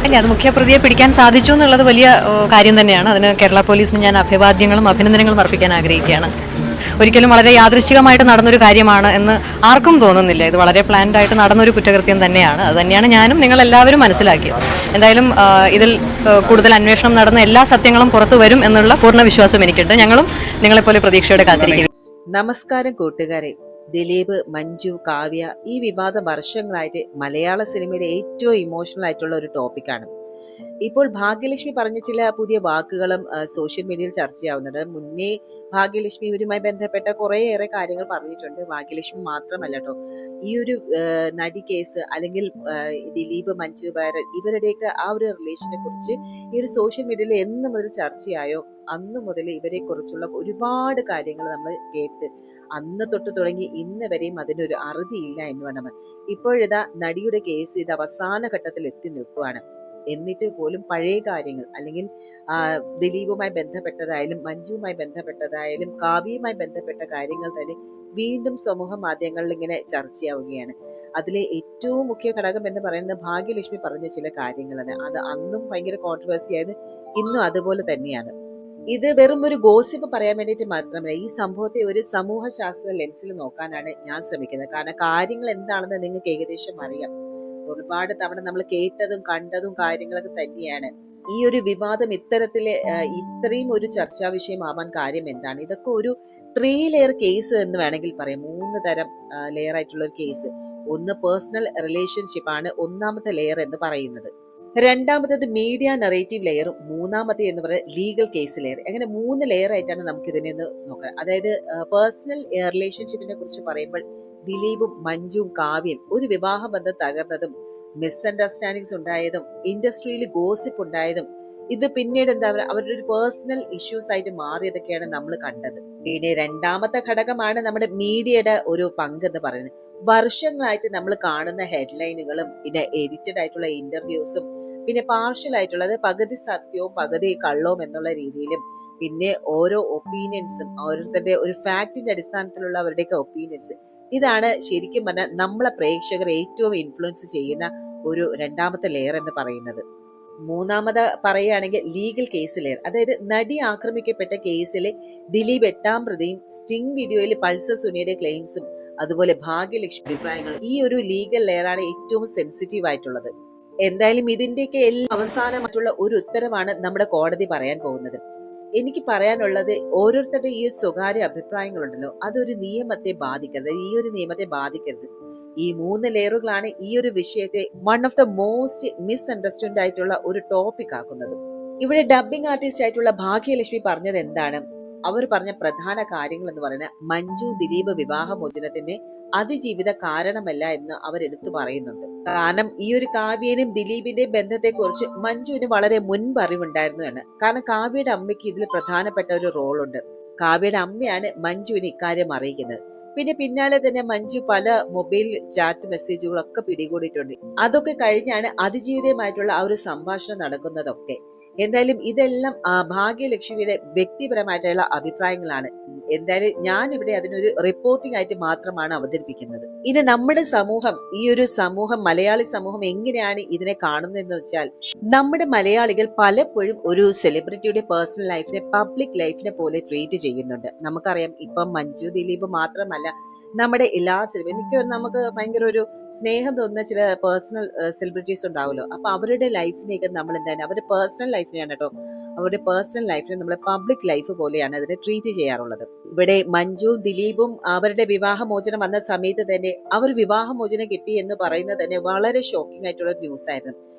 ഇല്ല, അത് മുഖ്യപ്രതിയെ പിടിക്കാൻ സാധിച്ചു എന്നുള്ളത് വലിയ കാര്യം തന്നെയാണ്. അതിന് കേരള പോലീസിന് ഞാൻ അഭിവാദ്യങ്ങളും അഭിനന്ദനങ്ങളും അർപ്പിക്കാൻ ആഗ്രഹിക്കുകയാണ്. ഒരിക്കലും വളരെ യാദൃശ്ചികമായിട്ട് നടന്നൊരു കാര്യമാണ് എന്ന് ആർക്കും തോന്നുന്നില്ല. ഇത് വളരെ പ്ലാൻഡ് ആയിട്ട് നടന്നൊരു കുറ്റകൃത്യം തന്നെയാണ്. അത് തന്നെയാണ് ഞാനും നിങ്ങളെല്ലാവരും മനസ്സിലാക്കിയത്. എന്തായാലും ഇതിൽ കൂടുതൽ അന്വേഷണം നടന്ന എല്ലാ സത്യങ്ങളും പുറത്തു വരും എന്നുള്ള പൂർണ്ണ വിശ്വാസം എനിക്കുണ്ട്. ഞങ്ങളും നിങ്ങളെപ്പോലെ പ്രതീക്ഷയോടെ കാത്തിരിക്കുന്നു. നമസ്കാരം കൂട്ടുകാരെ. ദിലീപ്, മഞ്ജു, കാവ്യ, ഈ വിവാദം വർഷങ്ങളായിട്ട് മലയാള സിനിമയുടെ ഏറ്റവും ഇമോഷണൽ ആയിട്ടുള്ള ഒരു ടോപ്പിക്കാണ്. ഇപ്പോൾ ഭാഗ്യലക്ഷ്മി പറഞ്ഞ ചില പുതിയ വാക്കുകളും സോഷ്യൽ മീഡിയയിൽ ചർച്ചയാവുന്നുണ്ട്. മുന്നേ ഭാഗ്യലക്ഷ്മി ഇവരുമായി ബന്ധപ്പെട്ട കുറേയേറെ കാര്യങ്ങൾ പറഞ്ഞിട്ടുണ്ട്. ഭാഗ്യലക്ഷ്മി മാത്രമല്ല കേട്ടോ, ഈ ഒരു നടി കേസ് അല്ലെങ്കിൽ ദിലീപ്, മഞ്ജു വാര്യർ ഇവരുടെയൊക്കെ ആ ഒരു റിലേഷനെ കുറിച്ച് ഈ ഒരു സോഷ്യൽ മീഡിയയിൽ എന്ന് മുതൽ ചർച്ചയായോ അന്ന് മുതൽ ഇവരെ കുറിച്ചുള്ള ഒരുപാട് കാര്യങ്ങൾ നമ്മൾ കേട്ട് അന്ന് തൊട്ട് തുടങ്ങി ഇന്ന് വരെയും അതിനൊരു അറുതിയില്ല എന്ന് വേണം. ഇപ്പോഴിതാ നടിയുടെ കേസ് ഇത് അവസാന ഘട്ടത്തിൽ എത്തി നിൽക്കുകയാണ്. എന്നിട്ട് പോലും പഴയ കാര്യങ്ങൾ അല്ലെങ്കിൽ ദിലീപുമായി ബന്ധപ്പെട്ടതായാലും മഞ്ജുവുമായി ബന്ധപ്പെട്ടതായാലും കാവ്യയുമായി ബന്ധപ്പെട്ട കാര്യങ്ങൾ തന്നെ വീണ്ടും സമൂഹ മാധ്യമങ്ങളിൽ ഇങ്ങനെ ചർച്ചയാവുകയാണ്. അതിലെ ഏറ്റവും മുഖ്യ ഘടകം എന്ന് പറയുന്നത് ഭാഗ്യലക്ഷ്മി പറഞ്ഞ ചില കാര്യങ്ങളാണ്. അത് അന്നും ഭയങ്കര കോൺട്രവേഴ്സി ആയത്, ഇന്നും അതുപോലെ തന്നെയാണ്. ഇത് വെറും ഒരു ഗോസിപ്പ് പറയാൻ വേണ്ടിയിട്ട് മാത്രമല്ല, ഈ സംഭവത്തെ ഒരു സമൂഹ ശാസ്ത്ര ലെൻസിൽ നോക്കാനാണ് ഞാൻ ശ്രമിക്കുന്നത്. കാരണം കാര്യങ്ങൾ എന്താണെന്ന് നിങ്ങൾക്ക് ഏകദേശം അറിയാം. ഒരുപാട് തവണ നമ്മൾ കേട്ടതും കണ്ടതും കാര്യങ്ങളൊക്കെ തന്നെയാണ്. ഈ ഒരു വിവാദം ഇത്രയും ഒരു ചർച്ചാ വിഷയമാവാൻ കാര്യം എന്താണ്? ഇതൊക്കെ ഒരു 3 ലെയർ കേസ് എന്ന് വേണമെങ്കിൽ പറയാം. 3 തരം ലെയർ ആയിട്ടുള്ള ഒരു കേസ്. ഒന്ന് പേഴ്സണൽ റിലേഷൻഷിപ്പ് ആണ് ഒന്നാമത്തെ ലെയർ എന്ന് പറയുന്നത്. രണ്ടാമത്തേത് മീഡിയ നറേറ്റീവ് ലെയറും മൂന്നാമത്തെ എന്ന് പറയുന്നത് ലീഗൽ കേസ് ലെയർ. അങ്ങനെ 3 ലെയർ ആയിട്ടാണ് നമുക്ക് ഇതിനെ ഒന്ന് നോക്കാം. അതായത് പേഴ്സണൽ റിലേഷൻഷിപ്പിനെ കുറിച്ച് പറയുമ്പോൾ ദിലീപും മഞ്ജുവും കാവ്യയും ഒരു വിവാഹ ബന്ധം തകർന്നതും മിസ്അണ്ടർസ്റ്റാൻഡിങ്സ് ഉണ്ടായതും ഇൻഡസ്ട്രിയിൽ ഗോസിപ്പ് ഉണ്ടായതും ഇത് പിന്നീട് അവരുടെ ഒരു പേഴ്സണൽ ഇഷ്യൂസ് ആയിട്ട് മാറിയതൊക്കെയാണ് നമ്മൾ കണ്ടത്. പിന്നെ രണ്ടാമത്തെ ഘടകമാണ് നമ്മുടെ മീഡിയയുടെ ഒരു പങ്ക് എന്ന് പറയുന്നത്. വർഷങ്ങളായിട്ട് നമ്മൾ കാണുന്ന ഹെഡ്ലൈനുകളും പിന്നെ എഡിറ്റഡ് ആയിട്ടുള്ള ഇന്റർവ്യൂസും പിന്നെ പാർഷ്യൽ ആയിട്ടുള്ളത് പകുതി സത്യവും പകുതി കള്ളവും എന്നുള്ള രീതിയിലും പിന്നെ ഓരോ ഒപ്പീനിയൻസും ഓരോരുത്തരുടെ ഒരു ഫാക്ടിന്റെ അടിസ്ഥാനത്തിലുള്ള അവരുടെയൊക്കെ ഒപ്പീനിയൻസ്, ഇതാണ് ശരിക്കും പറഞ്ഞാൽ നമ്മളെ പ്രേക്ഷകരെ ഏറ്റവും ഇൻഫ്ലുവൻസ് ചെയ്യുന്ന ഒരു രണ്ടാമത്തെ ലെയർ എന്ന് പറയുന്നത്. മൂന്നാമത് പറയുകയാണെങ്കിൽ ലീഗൽ കേസ് ലെയർ. അതായത് നടി ആക്രമിക്കപ്പെട്ട കേസിലെ ദിലീപ് 8ാം പ്രതിയും സ്റ്റിംഗ് വീഡിയോയിൽ പൾസർ സുനിയുടെ ക്ലെയിംസും അതുപോലെ ഭാഗ്യലക്ഷ്മി അഭിപ്രായങ്ങളും ഈ ഒരു ലീഗൽ ലെയറാണ് ഏറ്റവും സെൻസിറ്റീവ് ആയിട്ടുള്ളത്. എന്തായാലും ഇതിന്റെയൊക്കെ എല്ലാം അവസാനമായിട്ടുള്ള ഒരു ഉത്തരവാണ് നമ്മുടെ കോടതി പറയാൻ പോകുന്നത്. എനിക്ക് പറയാനുള്ളത്, ഓരോരുത്തരുടെ ഈ സ്വകാര്യ അഭിപ്രായങ്ങളുണ്ടല്ലോ അതൊരു നിയമത്തെ ബാധിക്കരുത്. ഈ ഒരു നിയമത്തെ ബാധിക്കരുത്. ഈ 3 ലെയറുകളാണ് ഈ ഒരു വിഷയത്തെ one of the most misunderstand ആയിട്ടുള്ള ഒരു ടോപ്പിക് ആക്കുന്നത്. ഇവിടെ ഡബ്ബിംഗ് ആർട്ടിസ്റ്റ് ആയിട്ടുള്ള ഭാഗ്യലക്ഷ്മി പറഞ്ഞത് എന്താണ്? അവർ പറഞ്ഞ പ്രധാന കാര്യങ്ങൾ എന്ന് പറയുന്നത് മഞ്ജു ദിലീപ് വിവാഹമോചനത്തിന് അതിജീവിത കാരണമല്ല എന്ന് അവർ എടുത്തു പറയുന്നുണ്ട്. കാരണം ഈ ഒരു കാവ്യനും ദിലീപിന്റെയും ബന്ധത്തെക്കുറിച്ച് മഞ്ജുവിന് വളരെ മുൻപ് അറിവുണ്ടായിരുന്നതാണ്. കാരണം കാവ്യയുടെ അമ്മയ്ക്ക് ഇതിൽ പ്രധാനപ്പെട്ട ഒരു റോളുണ്ട്. കാവ്യയുടെ അമ്മയാണ് മഞ്ജുവിന് ഇക്കാര്യം അറിയിക്കുന്നത്. പിന്നെ പിന്നാലെ തന്നെ മഞ്ജു പല മൊബൈൽ ചാറ്റ് മെസ്സേജുകളൊക്കെ പിടികൂടിയിട്ടുണ്ട്. അതൊക്കെ കഴിഞ്ഞാണ് അതിജീവിതമായിട്ടുള്ള ആ ഒരു സംഭാഷണം നടക്കുന്നതൊക്കെ. എന്തായാലും ഇതെല്ലാം ഭാഗ്യലക്ഷ്മിയുടെ വ്യക്തിപരമായിട്ടുള്ള അഭിപ്രായങ്ങളാണ്. എന്തായാലും ഞാൻ ഇവിടെ അതിനൊരു റിപ്പോർട്ടിംഗ് ആയിട്ട് മാത്രമാണ് അവതരിപ്പിക്കുന്നത്. ഇനി നമ്മുടെ സമൂഹം, ഈ ഒരു സമൂഹം, മലയാളി സമൂഹം എങ്ങനെയാണ് ഇതിനെ കാണുന്നതെന്ന് വെച്ചാൽ, നമ്മുടെ മലയാളികൾ പലപ്പോഴും ഒരു സെലിബ്രിറ്റിയുടെ പേഴ്സണൽ ലൈഫിനെ പബ്ലിക് ലൈഫിനെ പോലെ ട്രീറ്റ് ചെയ്യുന്നുണ്ട്. നമുക്കറിയാം, ഇപ്പം മഞ്ജു ദിലീപ് മാത്രമല്ല, നമ്മുടെ എല്ലാ സെലിബ്രിറ്റി നമുക്ക് ഭയങ്കര ഒരു സ്നേഹം തോന്നുന്ന ചില പേഴ്സണൽ സെലിബ്രിറ്റീസ് ഉണ്ടാവുമല്ലോ. അപ്പൊ അവരുടെ ലൈഫിനെയൊക്കെ നമ്മൾ എന്താണ്, അവരുടെ പേഴ്സണൽ ലൈഫിനെയാണ് കേട്ടോ, അവരുടെ പേഴ്സണൽ ലൈഫിനെ നമ്മൾ പബ്ലിക് ലൈഫ് പോലെയാണ് അതിനെ ട്രീറ്റ് ചെയ്യാറുള്ളത്. ഇവിടെ മഞ്ജു ദിലീപും അവരുടെ വിവാഹമോചനം വന്ന സമയത്ത് തന്നെ അവർ വിവാഹമോചനം കിട്ടി എന്ന് പറയുന്നത് തന്നെ വളരെ ഷോക്കിംഗ് ആയിട്ടുള്ള ന്യൂസ് ആയിരുന്നു.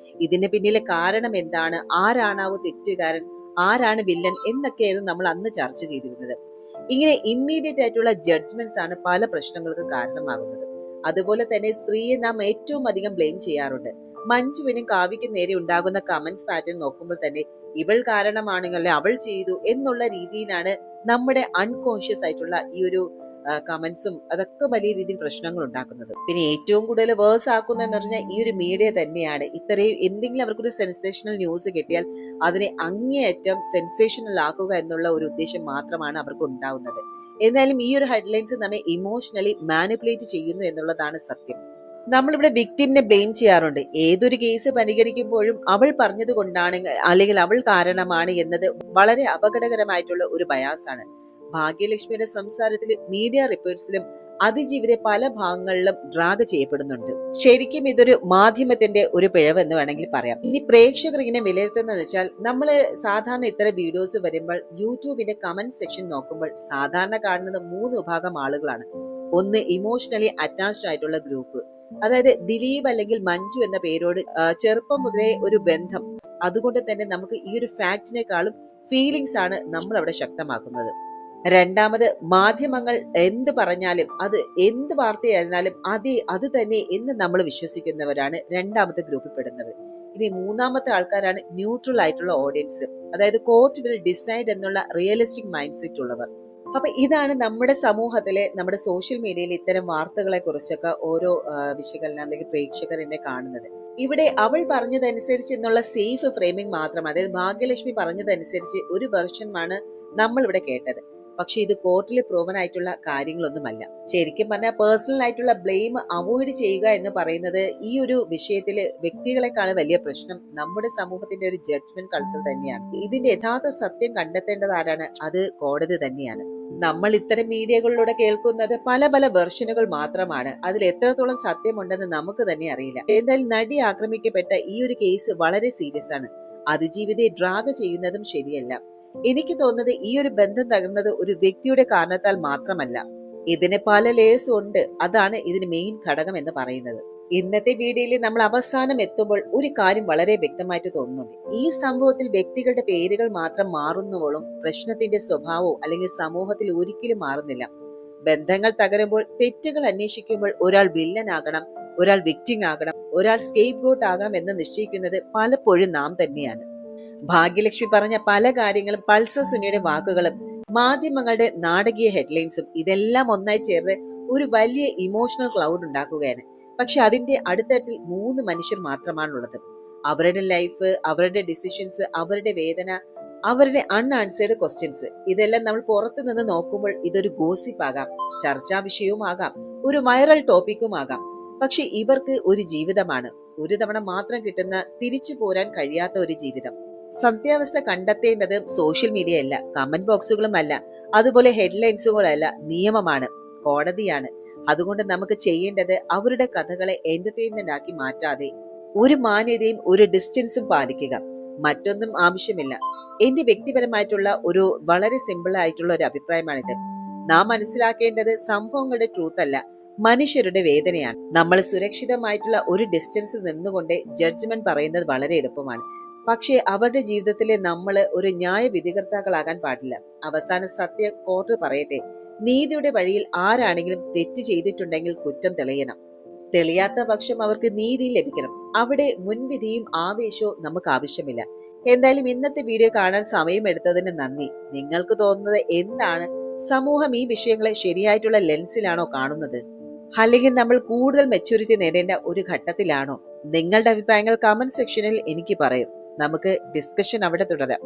ഇതിന് പിന്നിലെ കാരണം എന്താണ്, ആരാണാവോ തെറ്റുകാരൻ, ആരാണ് വില്ലൻ എന്നൊക്കെയായിരുന്നു നമ്മൾ അന്ന് ചർച്ച ചെയ്തിരുന്നത്. ഇങ്ങനെ ഇമ്മീഡിയറ്റ് ആയിട്ടുള്ള ജഡ്ജ്മെന്റ്സ് ആണ് പല പ്രശ്നങ്ങൾക്കും കാരണമാകുന്നത്. അതുപോലെ തന്നെ സ്ത്രീയെ നാം ഏറ്റവും അധികം ബ്ലെയിം ചെയ്യാറുണ്ട്. മഞ്ജുവിനും കാവ്യയ്ക്കും നേരെ ഉണ്ടാകുന്ന കമന്റ്സ് പാറ്റേൺ നോക്കുമ്പോൾ തന്നെ ഇവൾ കാരണമാണെങ്കിൽ അവൾ ചെയ്തു എന്നുള്ള രീതിയിലാണ് നമ്മുടെ അൺകോൺഷ്യസ് ആയിട്ടുള്ള ഈ ഒരു കമന്റ്സും അതൊക്കെ വലിയ രീതിയിൽ പ്രശ്നങ്ങൾ ഉണ്ടാക്കുന്നത്. പിന്നെ ഏറ്റവും കൂടുതൽ വേഴ്സ് ആക്കുന്നതെന്ന് പറഞ്ഞാൽ ഈ ഒരു മീഡിയ തന്നെയാണ്. ഇത്രയും എന്തെങ്കിലും അവർക്കൊരു സെൻസേഷണൽ ന്യൂസ് കിട്ടിയാൽ അതിനെ അങ്ങേയറ്റം സെൻസേഷണൽ ആക്കുക എന്നുള്ള ഒരു ഉദ്ദേശം മാത്രമാണ് അവർക്ക് ഉണ്ടാവുന്നത്. എന്നാലും ഈ ഒരു ഹെഡ്ലൈൻസ് നമ്മെ ഇമോഷണലി മാനിപ്പുലേറ്റ് ചെയ്യുന്നു എന്നുള്ളതാണ് സത്യം. നമ്മളിവിടെ വിക്ടിമിനെ ബ്ലെയിം ചെയ്യാറുണ്ട്. ഏതൊരു കേസ് പരിഗണിക്കുമ്പോഴും അവൾ പറഞ്ഞത് കൊണ്ടാണ് അല്ലെങ്കിൽ അവൾ കാരണമാണ് എന്നത് വളരെ അപകടകരമായിട്ടുള്ള ഒരു ബയാസാണ്. ഭാഗ്യലക്ഷ്മിയുടെ സംസാരത്തിൽ മീഡിയ റിപ്പോർട്ട്സിലും അതിജീവിത പല ഭാഗങ്ങളിലും ഡ്രാഗ് ചെയ്യപ്പെടുന്നുണ്ട്. ശരിക്കും ഇതൊരു മാധ്യമത്തിന്റെ ഒരു പിഴവെന്ന് വേണമെങ്കിൽ പറയാം. ഇനി പ്രേക്ഷകർ ഇങ്ങനെ വിലയിരുത്തുന്നത് വെച്ചാൽ, നമ്മള് സാധാരണ ഇത്തരം വീഡിയോസ് വരുമ്പോൾ യൂട്യൂബിന്റെ കമന്റ് സെക്ഷൻ നോക്കുമ്പോൾ സാധാരണ കാണുന്നത് 3 വിഭാഗം ആളുകളാണ്. ഒന്ന്, ഇമോഷണലി അറ്റാച്ച്ഡ് ആയിട്ടുള്ള ഗ്രൂപ്പ്, അതായത് ദിലീപ് അല്ലെങ്കിൽ മഞ്ജു എന്ന പേരോട് ചെറുപ്പം മുതലേ ഒരു ബന്ധം, അതുകൊണ്ട് തന്നെ നമുക്ക് ഈ ഒരു ഫാക്ടിനേക്കാളും ഫീലിങ്സ് ആണ് നമ്മൾ അവിടെ ശക്തമാക്കുന്നത്. രണ്ടാമത്, മാധ്യമങ്ങൾ എന്ത് പറഞ്ഞാലും അത് എന്ത് വാർത്തയായിരുന്നാലും അത് തന്നെ എന്ന് നമ്മൾ വിശ്വസിക്കുന്നവരാണ് രണ്ടാമത്തെ ഗ്രൂപ്പിൽ പെടുന്നവർ. ഇനി മൂന്നാമത്തെ ആൾക്കാരാണ് ന്യൂട്രൽ ആയിട്ടുള്ള ഓഡിയൻസ്, അതായത് കോർട്ട് വിൽ ഡിസൈഡ് എന്നുള്ള റിയലിസ്റ്റിക് മൈൻഡ് സെറ്റ് ഉള്ളവർ. അപ്പൊ ഇതാണ് നമ്മുടെ സമൂഹത്തിലെ, നമ്മുടെ സോഷ്യൽ മീഡിയയിൽ ഇത്തരം വാർത്തകളെ കുറിച്ചൊക്കെ ഓരോ വിശകലനം അല്ലെങ്കിൽ പ്രേക്ഷകർ എന്നെ കാണുന്നത്. ഇവിടെ അവൾ പറഞ്ഞതനുസരിച്ച് എന്നുള്ള സേഫ് ഫ്രെയിമിംഗ് മാത്രം, അതായത് ഭാഗ്യലക്ഷ്മി പറഞ്ഞതനുസരിച്ച് ഒരു വെർഷനാണ് നമ്മൾ ഇവിടെ കേട്ടത്. പക്ഷെ ഇത് കോർട്ടിൽ പ്രൂവൻ ആയിട്ടുള്ള കാര്യങ്ങളൊന്നുമല്ല. ശരിക്കും പറഞ്ഞാൽ പേഴ്സണൽ ആയിട്ടുള്ള ബ്ലെയിം അവോയ്ഡ് ചെയ്യുക എന്ന് പറയുന്നത് ഈ ഒരു വിഷയത്തിൽ വ്യക്തികളെക്കാളും വലിയ പ്രശ്നം നമ്മുടെ സമൂഹത്തിന്റെ ഒരു ജഡ്ജ്മെന്റ് കൾച്ചർ തന്നെയാണ്. ഇതിന്റെ യഥാർത്ഥ സത്യം കണ്ടെത്തേണ്ടത് ആരാണ്? അത് കോടതി തന്നെയാണ്. നമ്മൾ ഇത്തരം മീഡിയകളിലൂടെ കേൾക്കുന്നത് പല പല വെർഷനുകൾ മാത്രമാണ്. അതിൽ എത്രത്തോളം സത്യമുണ്ടെന്ന് നമുക്ക് തന്നെ അറിയില്ല. എന്തായാലും നടി ആക്രമിക്കപ്പെട്ട ഈ ഒരു കേസ് വളരെ സീരിയസ് ആണ്. അതിജീവിതയെ ഡ്രാഗ് ചെയ്യുന്നതും ശരിയല്ല. എനിക്ക് തോന്നുന്നത് ഈ ഒരു ബന്ധം തകർന്നത് ഒരു വ്യക്തിയുടെ കാരണത്താൽ മാത്രമല്ല, ഇതിന് പല ലേയേഴ്സും ഉണ്ട്. അതാണ് ഇതിന് മെയിൻ ഘടകം എന്ന് പറയുന്നത്. ഇന്നത്തെ വീഡിയോയിൽ നമ്മൾ അവസാനം എത്തുമ്പോൾ ഒരു കാര്യം വളരെ വ്യക്തമായിട്ട് തോന്നുന്നുണ്ട്. ഈ സംഭവത്തിൽ വ്യക്തികളുടെ പേരുകൾ മാത്രം മാറുന്നവളും പ്രശ്നത്തിന്റെ സ്വഭാവവും അല്ലെങ്കിൽ സമൂഹത്തിൽ ഒരിക്കലും മാറുന്നില്ല. ബന്ധങ്ങൾ തകരുമ്പോൾ, തെറ്റുകൾ അന്വേഷിക്കുമ്പോൾ ഒരാൾ വില്ലൻ ആകണം, ഒരാൾ വിക്ടിം ആകണം, ഒരാൾ സ്കേപ്പ് ഗോട്ട് ആകണം എന്ന് നിശ്ചയിക്കുന്നത് പലപ്പോഴും നാം തന്നെയാണ്. ഭാഗ്യലക്ഷ്മി പറഞ്ഞ പല കാര്യങ്ങളും, പൾസർ സുനിയുടെ വാക്കുകളും, മാധ്യമങ്ങളുടെ നാടകീയ ഹെഡ്ലൈൻസും ഇതെല്ലാം ഒന്നായി ചേർന്ന് ഒരു വലിയ ഇമോഷണൽ ക്ലൗഡ് ഉണ്ടാക്കുകയാണ്. പക്ഷെ അതിന്റെ അടുത്തട്ടിൽ 3 മനുഷ്യർ മാത്രമാണുള്ളത്. അവരുടെ ലൈഫ്, അവരുടെ ഡിസിഷൻസ്, അവരുടെ വേദന, അവരുടെ അൺആൻസേർഡ് ക്വസ്റ്റ്യൻസ്, ഇതെല്ലാം നമ്മൾ പുറത്തു നിന്ന് നോക്കുമ്പോൾ ഇതൊരു ഗോസിപ്പ് ആകാം, ചർച്ചാ വിഷയവുമാകാം, ഒരു വൈറൽ ടോപ്പിക്കും ആകാം. പക്ഷെ ഇവർക്ക് ഒരു ജീവിതമാണ്, ഒരു തവണ മാത്രം കിട്ടുന്ന, തിരിച്ചു പോരാൻ കഴിയാത്ത ഒരു ജീവിതം. സത്യാവസ്ഥ കണ്ടെത്തേണ്ടത് സോഷ്യൽ മീഡിയ അല്ല, കമന്റ് ബോക്സുകളും അല്ല, അതുപോലെ ഹെഡ്ലൈൻസുകളല്ല, നിയമമാണ്, കോടതിയാണ്. അതുകൊണ്ട് നമുക്ക് ചെയ്യേണ്ടത് അവരുടെ കഥകളെ എന്റർടൈൻമെന്റ് ആക്കി മാറ്റാതെ ഒരു മാന്യതയും ഒരു ഡിസ്റ്റൻസും പാലിക്കുക. മറ്റൊന്നും ആവശ്യമില്ല. എന്റെ വ്യക്തിപരമായിട്ടുള്ള ഒരു വളരെ സിമ്പിൾ ആയിട്ടുള്ള ഒരു അഭിപ്രായമാണിത്. നാം മനസ്സിലാക്കേണ്ടത് സംഭവങ്ങളുടെ ട്രൂത്ത് അല്ല, മനുഷ്യരുടെ വേദനയാണ്. നമ്മൾ സുരക്ഷിതമായിട്ടുള്ള ഒരു ഡിസ്റ്റൻസിൽ നിന്നുകൊണ്ട് ജഡ്ജ്മെന്റ് പറയുന്നത് വളരെ എളുപ്പമാണ്. പക്ഷേ അവരുടെ ജീവിതത്തിലെ നമ്മൾ ഒരു ന്യായ വിധികർത്താക്കളാകാൻ പാടില്ല. അവസാന സത്യം കോർട്ട് പറയട്ടെ. നീതിയുടെ വഴിയിൽ ആരാണെങ്കിലും തെറ്റ് ചെയ്തിട്ടുണ്ടെങ്കിൽ കുറ്റം തെളിയണം. തെളിയാത്ത പക്ഷം അവർക്ക് നീതി ലഭിക്കണം. അവിടെ മുൻവിധിയും ആവേശവും നമുക്ക് ആവശ്യമില്ല. എന്തായാലും ഇന്നത്തെ വീഡിയോ കാണാൻ സമയമെടുത്തതിന് നന്ദി. നിങ്ങൾക്ക് തോന്നുന്നത് എന്താണ്? സമൂഹം ഈ വിഷയങ്ങളെ ശരിയായിട്ടുള്ള ലെൻസിലാണോ കാണുന്നത്? അല്ലെങ്കിൽ നമ്മൾ കൂടുതൽ മെച്യൂരിറ്റി നേടേണ്ട ഒരു ഘട്ടത്തിലാണോ? നിങ്ങളുടെ അഭിപ്രായങ്ങൾ കമന്റ് സെക്ഷനിൽ എനിക്ക് പറയും. നമുക്ക് ഡിസ്കഷൻ അവിടെ തുടരാം.